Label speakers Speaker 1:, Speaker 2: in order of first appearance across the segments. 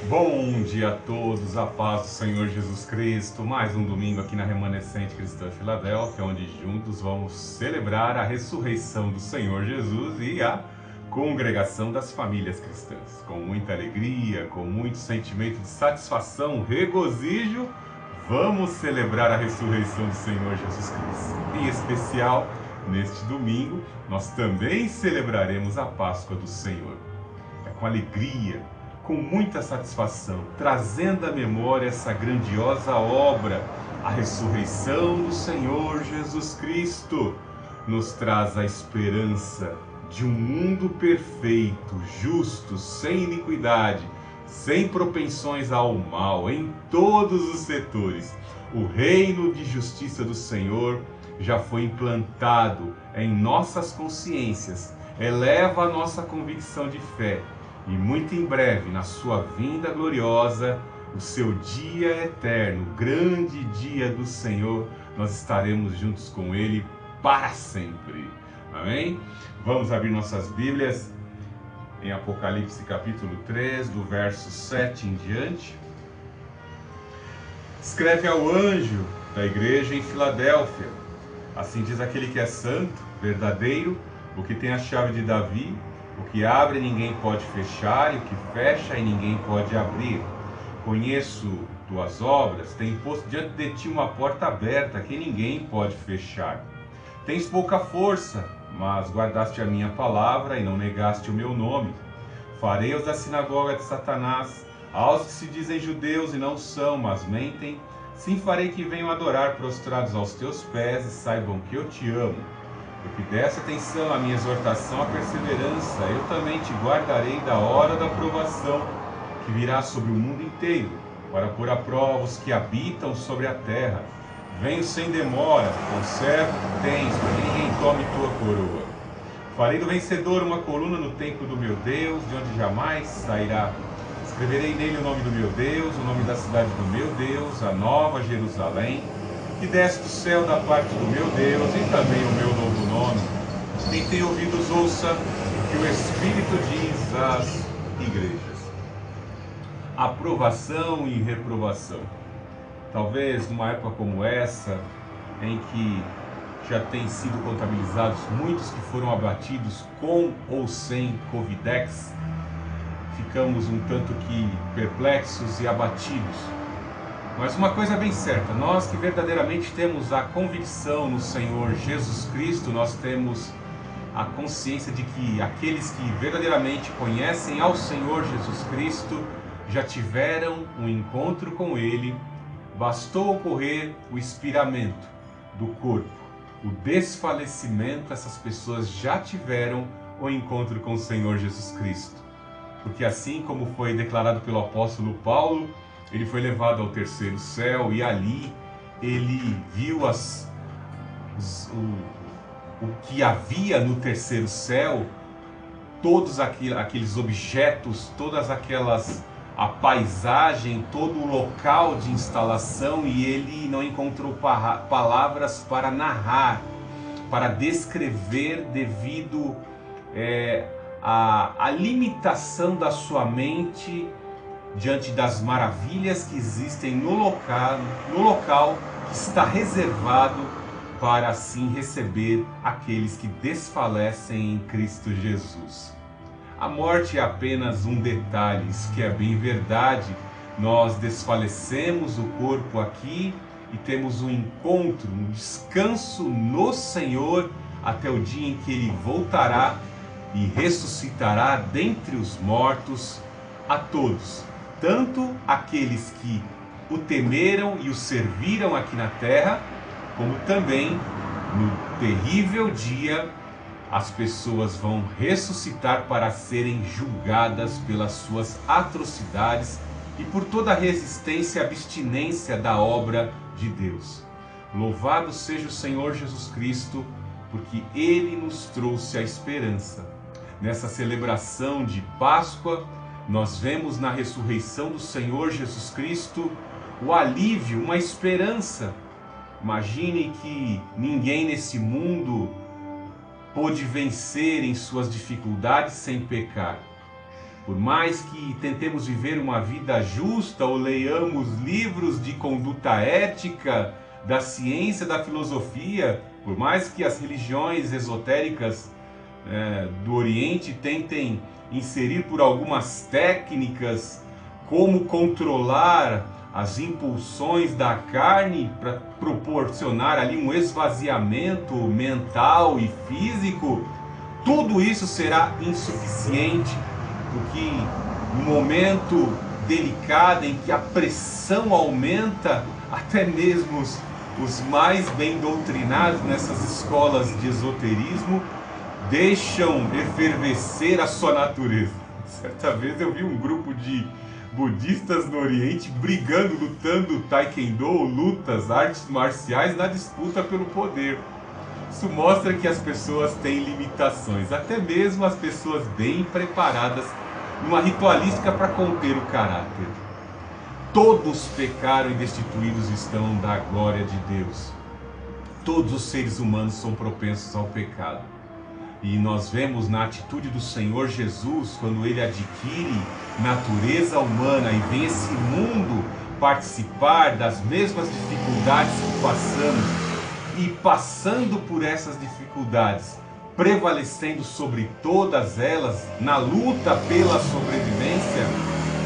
Speaker 1: Bom dia a todos, a paz do Senhor Jesus Cristo. Mais um domingo aqui na Remanescente Cristã Filadélfia, onde juntos vamos celebrar a ressurreição do Senhor Jesus e a congregação das famílias cristãs. Com muita alegria, com muito sentimento de satisfação, regozijo, vamos celebrar a ressurreição do Senhor Jesus Cristo. Em especial, neste domingo, nós também celebraremos a Páscoa do Senhor. É com alegria, com muita satisfação, trazendo à memória essa grandiosa obra, a ressurreição do Senhor Jesus Cristo, nos traz a esperança de um mundo perfeito, justo, sem iniquidade, sem propensões ao mal, em todos os setores. O reino de justiça do Senhor já foi implantado em nossas consciências, eleva a nossa convicção de fé. E muito em breve, na sua vinda gloriosa, o seu dia eterno, o grande dia do Senhor, nós estaremos juntos com Ele para sempre. Amém? Vamos abrir nossas Bíblias em Apocalipse capítulo 3, do verso 7 em diante. Escreve ao anjo da igreja em Filadélfia: assim diz aquele que é santo, verdadeiro, o que tem a chave de Davi, o que abre ninguém pode fechar, e o que fecha e ninguém pode abrir. Conheço tuas obras, tenho posto diante de ti uma porta aberta que ninguém pode fechar. Tens pouca força, mas guardaste a minha palavra e não negaste o meu nome. Farei-os da sinagoga de Satanás, aos que se dizem judeus e não são, mas mentem. Sim, farei que venham adorar prostrados aos teus pés e saibam que eu te amo. Porque desse atenção à minha exortação, à perseverança, eu também te guardarei da hora da provação, que virá sobre o mundo inteiro, para pôr à prova os que habitam sobre a terra. Venho sem demora, conserva o que tens, para que ninguém tome tua coroa. Farei do vencedor uma coluna no templo do meu Deus, de onde jamais sairá. Escreverei nele o nome do meu Deus, o nome da cidade do meu Deus, a nova Jerusalém, que desce do céu da parte do meu Deus, e também o meu novo nome. Quem tem ouvidos ouça o que o Espírito diz às igrejas. Aprovação e reprovação. Talvez numa época como essa, em que já têm sido contabilizados muitos que foram abatidos com ou sem Covidex, ficamos um tanto que perplexos e abatidos. Mas uma coisa é bem certa: nós que verdadeiramente temos a convicção no Senhor Jesus Cristo, nós temos a consciência de que aqueles que verdadeiramente conhecem ao Senhor Jesus Cristo já tiveram um encontro com Ele. Bastou ocorrer o expiramento do corpo, o desfalecimento, essas pessoas já tiveram o encontro com o Senhor Jesus Cristo. Porque assim como foi declarado pelo apóstolo Paulo, ele foi levado ao terceiro céu e ali ele viu o que havia no terceiro céu, todos aqueles objetos, todas aquelas, a paisagem, todo o local de instalação, e ele não encontrou palavras para narrar, para descrever, devido à limitação da sua mente diante das maravilhas que existem no local que está reservado para assim receber aqueles que desfalecem em Cristo Jesus. A morte é apenas um detalhe, isso que é bem verdade. Nós desfalecemos o corpo aqui e temos um encontro, um descanso no Senhor até o dia em que Ele voltará e ressuscitará dentre os mortos a todos, tanto aqueles que o temeram e o serviram aqui na terra, como também no terrível dia as pessoas vão ressuscitar para serem julgadas pelas suas atrocidades e por toda a resistência e abstinência da obra de Deus. Louvado seja o Senhor Jesus Cristo, porque Ele nos trouxe a esperança. Nessa celebração de Páscoa, nós vemos na ressurreição do Senhor Jesus Cristo o alívio, uma esperança. Imagine que ninguém nesse mundo pôde vencer em suas dificuldades sem pecar. Por mais que tentemos viver uma vida justa ou leiamos livros de conduta ética, da ciência, da filosofia, por mais que as religiões esotéricas do Oriente tentem inserir por algumas técnicas como controlar as impulsões da carne para proporcionar ali um esvaziamento mental e físico, tudo isso será insuficiente, porque no momento delicado em que a pressão aumenta, até mesmo os mais bem doutrinados nessas escolas de esoterismo deixam efervescer a sua natureza. Certa vez eu vi um grupo de budistas no Oriente brigando, lutando taekwondo, lutas, artes marciais na disputa pelo poder. Isso mostra que as pessoas têm limitações, até mesmo as pessoas bem preparadas numa ritualística para conter o caráter. Todos pecaram e destituídos estão da glória de Deus. Todos os seres humanos são propensos ao pecado. E nós vemos na atitude do Senhor Jesus, quando ele adquire natureza humana e vem esse mundo participar das mesmas dificuldades que passamos, e passando por essas dificuldades, prevalecendo sobre todas elas, na luta pela sobrevivência,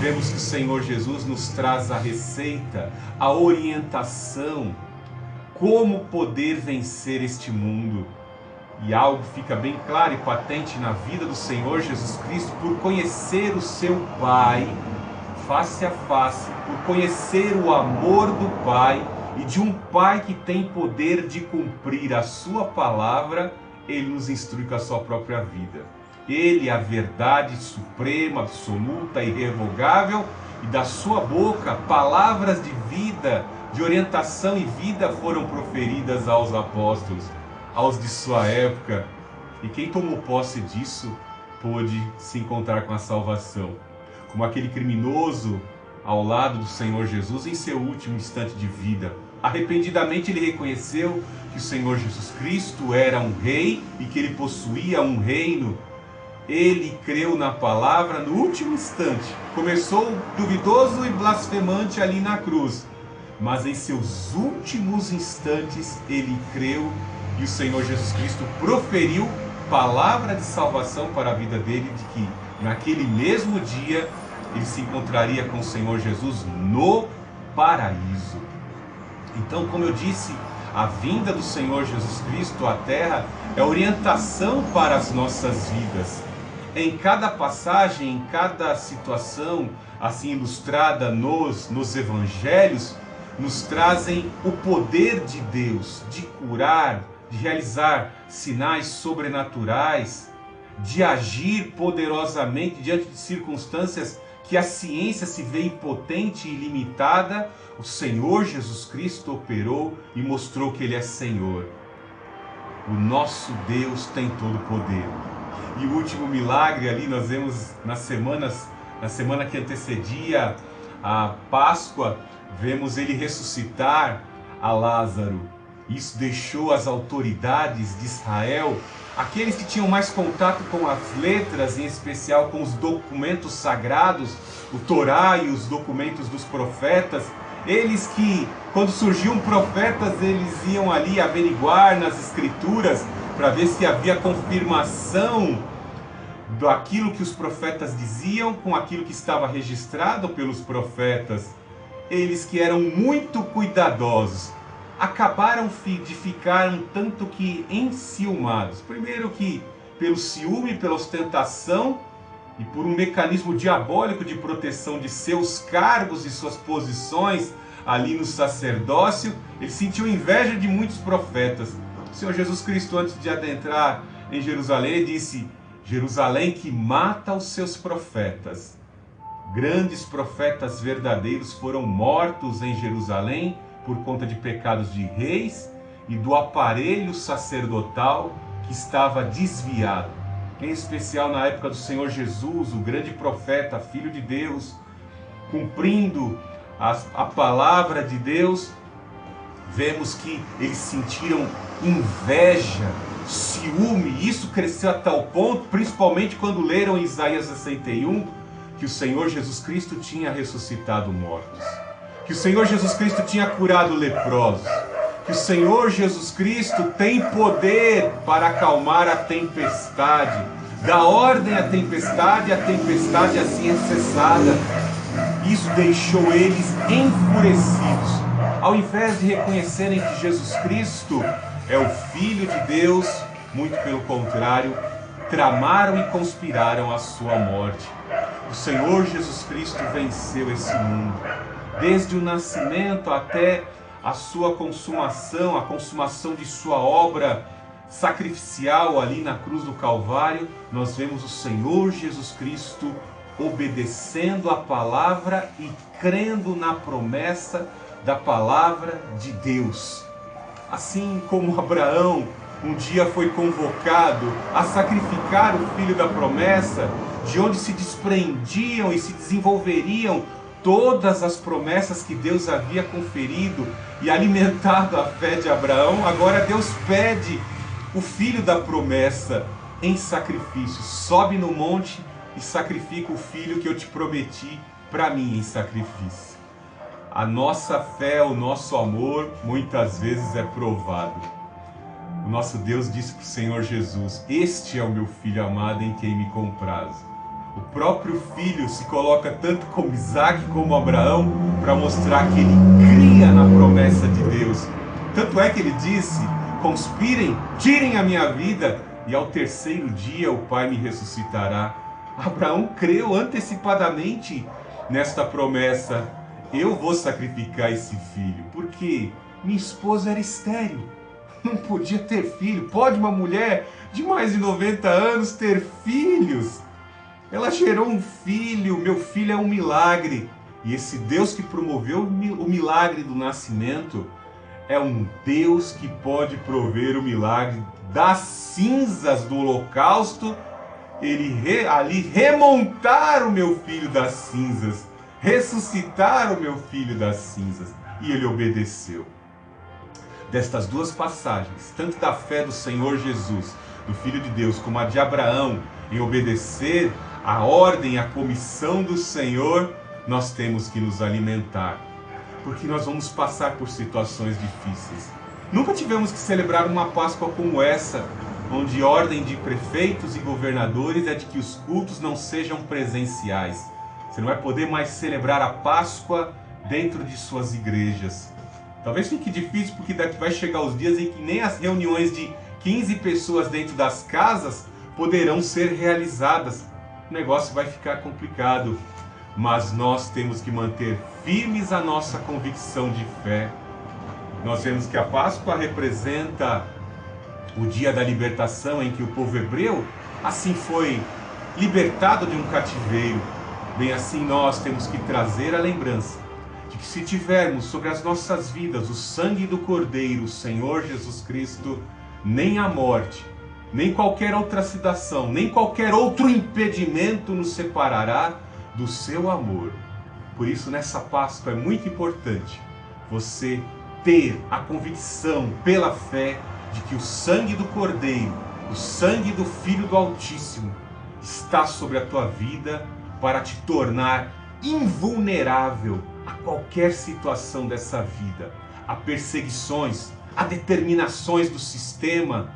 Speaker 1: vemos que o Senhor Jesus nos traz a receita, a orientação, como poder vencer este mundo. E algo fica bem claro e patente na vida do Senhor Jesus Cristo, por conhecer o seu Pai face a face, por conhecer o amor do Pai e de um Pai que tem poder de cumprir a sua palavra, ele nos instrui com a sua própria vida. Ele é a verdade suprema, absoluta, irrevogável, e da sua boca palavras de vida, de orientação e vida foram proferidas aos apóstolos, aos de sua época, e quem tomou posse disso pôde se encontrar com a salvação, como aquele criminoso ao lado do Senhor Jesus em seu último instante de vida. Arrependidamente ele reconheceu que o Senhor Jesus Cristo era um rei e que ele possuía um reino. Ele creu na palavra no último instante. Começou duvidoso e blasfemante ali na cruz, mas em seus últimos instantes ele creu, e o Senhor Jesus Cristo proferiu palavra de salvação para a vida dele, de que naquele mesmo dia ele se encontraria com o Senhor Jesus no paraíso. Então, como eu disse, a vinda do Senhor Jesus Cristo à Terra é orientação para as nossas vidas. Em cada passagem, em cada situação assim ilustrada nos evangelhos, nos trazem o poder de Deus de curar, de realizar sinais sobrenaturais, de agir poderosamente diante de circunstâncias que a ciência se vê impotente e limitada. O Senhor Jesus Cristo operou e mostrou que Ele é Senhor. O nosso Deus tem todo o poder. E o último milagre ali nós vemos na semana que antecedia a Páscoa, vemos Ele ressuscitar a Lázaro. Isso deixou as autoridades de Israel, aqueles que tinham mais contato com as letras, em especial com os documentos sagrados, o Torá e os documentos dos profetas, eles que, quando surgiam profetas, eles iam ali averiguar nas escrituras para ver se havia confirmação daquilo que os profetas diziam com aquilo que estava registrado pelos profetas. Eles que eram muito cuidadosos, acabaram de ficar um tanto que enciumados. Primeiro que pelo ciúme, pela ostentação e por um mecanismo diabólico de proteção de seus cargos e suas posições ali no sacerdócio, eles sentiam inveja de muitos profetas. O Senhor Jesus Cristo, antes de adentrar em Jerusalém, disse: Jerusalém que mata os seus profetas. Grandes profetas verdadeiros foram mortos em Jerusalém por conta de pecados de reis e do aparelho sacerdotal que estava desviado. Em especial na época do Senhor Jesus, o grande profeta, Filho de Deus, cumprindo a palavra de Deus, vemos que eles sentiram inveja, ciúme. Isso cresceu a tal ponto, principalmente quando leram Isaías 61, que o Senhor Jesus Cristo tinha ressuscitado mortos, que o Senhor Jesus Cristo tinha curado leprosos, que o Senhor Jesus Cristo tem poder para acalmar a tempestade, dá ordem à tempestade, a tempestade assim é cessada. Isso deixou eles enfurecidos. Ao invés de reconhecerem que Jesus Cristo é o Filho de Deus, muito pelo contrário, tramaram e conspiraram a sua morte. O Senhor Jesus Cristo venceu esse mundo. Desde o nascimento até a sua consumação, a consumação de sua obra sacrificial ali na cruz do Calvário, nós vemos o Senhor Jesus Cristo obedecendo a palavra e crendo na promessa da palavra de Deus. Assim como Abraão um dia foi convocado a sacrificar o filho da promessa, de onde se desprendiam e se desenvolveriam todas as promessas que Deus havia conferido e alimentado a fé de Abraão, agora Deus pede o filho da promessa em sacrifício. Sobe no monte e sacrifica o filho que eu te prometi para mim em sacrifício. A nossa fé, o nosso amor, muitas vezes é provado. O nosso Deus disse para o Senhor Jesus: este é o meu filho amado em quem me comprazo. O próprio filho se coloca tanto como Isaac como Abraão para mostrar que ele cria na promessa de Deus. Tanto é que ele disse: conspirem, tirem a minha vida e ao terceiro dia o Pai me ressuscitará. Abraão creu antecipadamente nesta promessa: eu vou sacrificar esse filho, porque minha esposa era estéril, não podia ter filho. Pode uma mulher de mais de 90 anos ter filhos? Ela gerou um filho, meu filho é um milagre. E esse Deus que promoveu o milagre do nascimento é um Deus que pode prover o milagre das cinzas do holocausto, ele ali remontar o meu filho das cinzas, ressuscitar o meu filho das cinzas. E ele obedeceu. Destas duas passagens, tanto da fé do Senhor Jesus, do Filho de Deus, como a de Abraão, em obedecer a ordem, a comissão do Senhor, nós temos que nos alimentar, porque nós vamos passar por situações difíceis. Nunca tivemos que celebrar uma Páscoa como essa, onde ordem de prefeitos e governadores é de que os cultos não sejam presenciais. Você não vai poder mais celebrar a Páscoa dentro de suas igrejas. Talvez fique difícil, porque vai chegar os dias em que nem as reuniões de 15 pessoas dentro das casas poderão ser realizadas. O negócio vai ficar complicado, mas nós temos que manter firmes a nossa convicção de fé. Nós vemos que a Páscoa representa o dia da libertação, em que o povo hebreu assim foi libertado de um cativeiro. Bem assim nós temos que trazer a lembrança de que, se tivermos sobre as nossas vidas o sangue do Cordeiro, o Senhor Jesus Cristo, nem a morte, nem qualquer outra situação, nem qualquer outro impedimento nos separará do seu amor. Por isso, nessa Páscoa é muito importante você ter a convicção pela fé de que o sangue do Cordeiro, o sangue do Filho do Altíssimo, está sobre a tua vida para te tornar invulnerável a qualquer situação dessa vida, a perseguições, a determinações do sistema,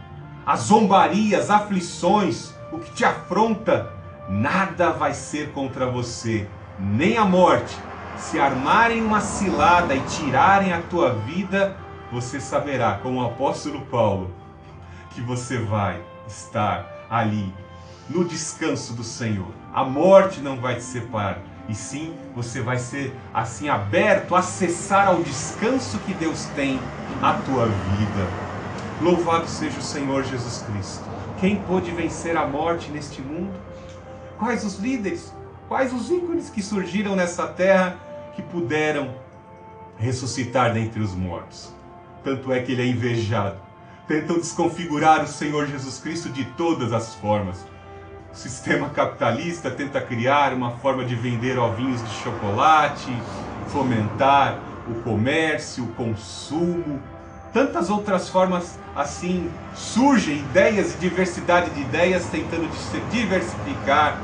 Speaker 1: as zombarias, aflições, o que te afronta. Nada vai ser contra você, nem a morte. Se armarem uma cilada e tirarem a tua vida, você saberá, como o apóstolo Paulo, que você vai estar ali no descanso do Senhor. A morte não vai te separar, e sim, você vai ser assim aberto a acessar ao descanso que Deus tem à tua vida. Louvado seja o Senhor Jesus Cristo. Quem pôde vencer a morte neste mundo? Quais os líderes, quais os ícones que surgiram nessa terra que puderam ressuscitar dentre os mortos? Tanto é que ele é invejado. Tentam desconfigurar o Senhor Jesus Cristo de todas as formas. O sistema capitalista tenta criar uma forma de vender ovinhos de chocolate, fomentar o comércio, o consumo. Tantas outras formas assim surgem ideias e diversidade de ideias tentando se diversificar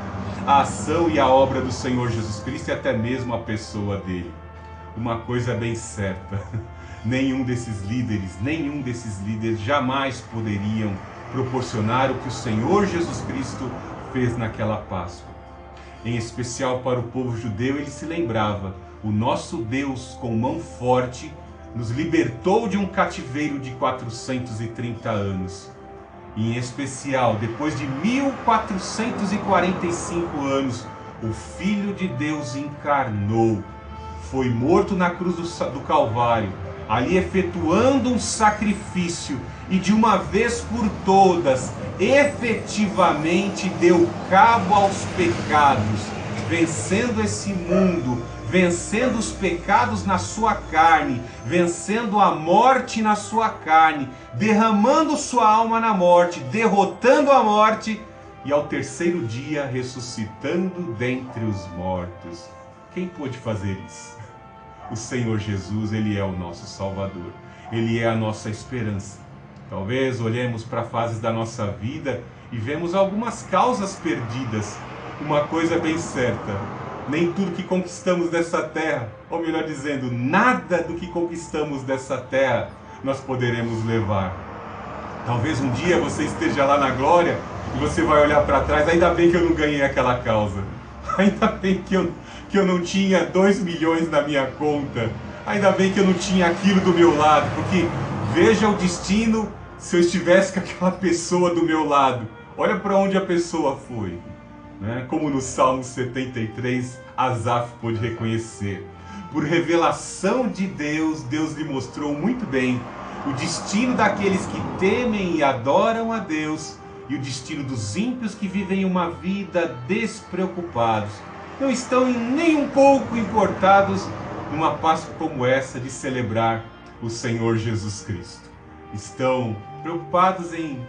Speaker 1: a ação e a obra do Senhor Jesus Cristo e até mesmo a pessoa dele. Uma coisa é bem certa, nenhum desses líderes jamais poderiam proporcionar o que o Senhor Jesus Cristo fez naquela Páscoa. Em especial para o povo judeu, ele se lembrava: o nosso Deus com mão forte nos libertou de um cativeiro de 430 anos. E em especial, depois de 1445 anos, o Filho de Deus encarnou, foi morto na cruz do Calvário, ali efetuando um sacrifício e de uma vez por todas, efetivamente deu cabo aos pecados, vencendo esse mundo, vencendo os pecados na sua carne, vencendo a morte na sua carne, derramando sua alma na morte, derrotando a morte e ao terceiro dia ressuscitando dentre os mortos. Quem pôde fazer isso? O Senhor Jesus, Ele é o nosso Salvador, Ele é a nossa esperança. Talvez olhemos para fases da nossa vida e vemos algumas causas perdidas. Uma coisa é bem certa: nem tudo que conquistamos dessa terra, ou melhor dizendo, nada do que conquistamos dessa terra, nós poderemos levar. Talvez um dia você esteja lá na glória e você vai olhar para trás: ainda bem que eu não ganhei aquela causa, ainda bem que eu não tinha 2 milhões na minha conta, ainda bem que eu não tinha aquilo do meu lado, porque veja o destino se eu estivesse com aquela pessoa do meu lado. Olha para onde a pessoa foi. Como no Salmo 73, Asaf pôde reconhecer. Por revelação de Deus, Deus lhe mostrou muito bem o destino daqueles que temem e adoram a Deus e o destino dos ímpios que vivem uma vida despreocupados. Não estão nem um pouco importados numa Páscoa como essa de celebrar o Senhor Jesus Cristo. Estão preocupados em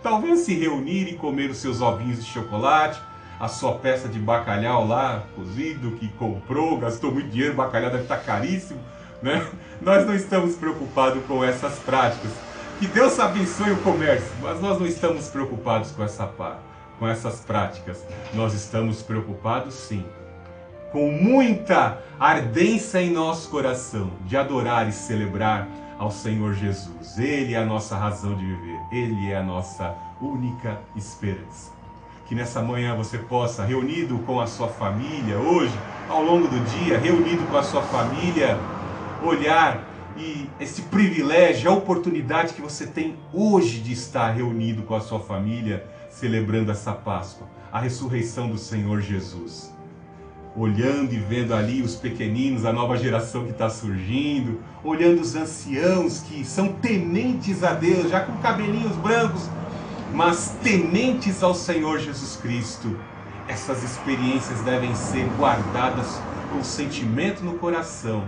Speaker 1: talvez se reunir e comer os seus ovinhos de chocolate, a sua peça de bacalhau lá, cozido, que comprou, gastou muito dinheiro, o bacalhau deve estar caríssimo, né? Nós não estamos preocupados com essas práticas. Que Deus abençoe o comércio, mas nós não estamos preocupados com essas práticas. Nós estamos preocupados, sim, com muita ardência em nosso coração, de adorar e celebrar ao Senhor Jesus. Ele é a nossa razão de viver, Ele é a nossa única esperança. Que nessa manhã você possa, reunido com a sua família, hoje, ao longo do dia, reunido com a sua família, olhar e esse privilégio, a oportunidade que você tem hoje de estar reunido com a sua família, celebrando essa Páscoa, a ressurreição do Senhor Jesus. Olhando e vendo ali os pequeninos, a nova geração que está surgindo, olhando os anciãos que são tementes a Deus, já com cabelinhos brancos, mas tementes ao Senhor Jesus Cristo. Essas experiências devem ser guardadas com sentimento no coração,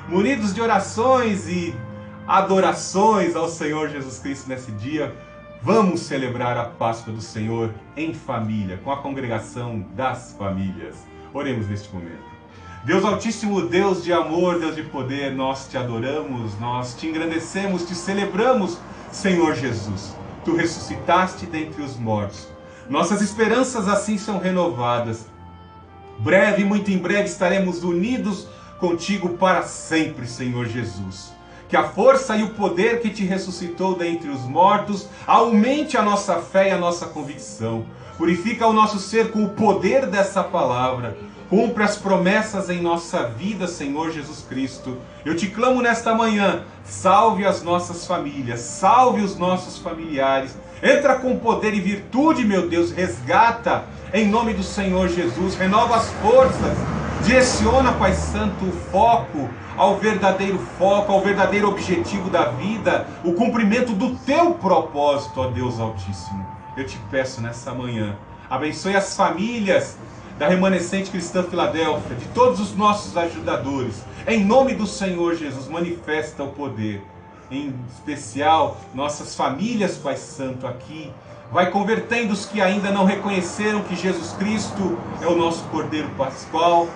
Speaker 1: munidos de orações e adorações ao Senhor Jesus Cristo nesse dia. Vamos celebrar a Páscoa do Senhor em família, com a congregação das famílias. Oremos neste momento. Deus Altíssimo, Deus de amor, Deus de poder, nós te adoramos, nós te engrandecemos, te celebramos, Senhor Jesus. Tu ressuscitaste dentre os mortos. Nossas esperanças assim são renovadas. Breve, muito em breve, estaremos unidos contigo para sempre, Senhor Jesus. Que a força e o poder que te ressuscitou dentre os mortos aumente a nossa fé e a nossa convicção. Purifica o nosso ser com o poder dessa palavra. Cumpre as promessas em nossa vida, Senhor Jesus Cristo. Eu te clamo nesta manhã, salve as nossas famílias, salve os nossos familiares. Entra com poder e virtude, meu Deus, resgata em nome do Senhor Jesus, renova as forças, direciona, Pai Santo, o foco ao verdadeiro foco, ao verdadeiro objetivo da vida, o cumprimento do teu propósito, ó Deus Altíssimo. Eu te peço nessa manhã, abençoe as famílias da Remanescente Cristã Filadélfia, de todos os nossos ajudadores. Em nome do Senhor Jesus, manifesta o poder. Em especial, nossas famílias, Pai Santo, aqui. Vai convertendo os que ainda não reconheceram que Jesus Cristo é o nosso Cordeiro Pascual,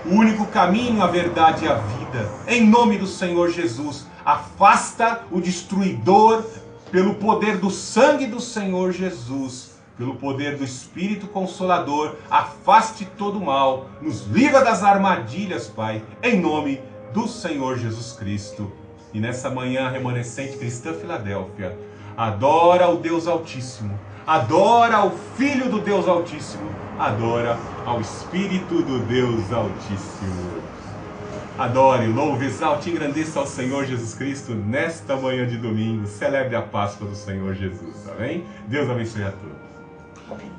Speaker 1: o único caminho, a verdade e a vida. Em nome do Senhor Jesus, afasta o destruidor pelo poder do sangue do Senhor Jesus. pelo poder do Espírito Consolador, afaste todo o mal, nos livra das armadilhas, Pai, em nome do Senhor Jesus Cristo. E nessa manhã remanescente cristã Filadélfia, adora o Deus Altíssimo, adora o Filho do Deus Altíssimo, adora ao Espírito do Deus Altíssimo. Adore, louve, exalte e engrandeça ao Senhor Jesus Cristo nesta manhã de domingo. Celebre a Páscoa do Senhor Jesus, amém? Deus abençoe a todos.
Speaker 2: Amém.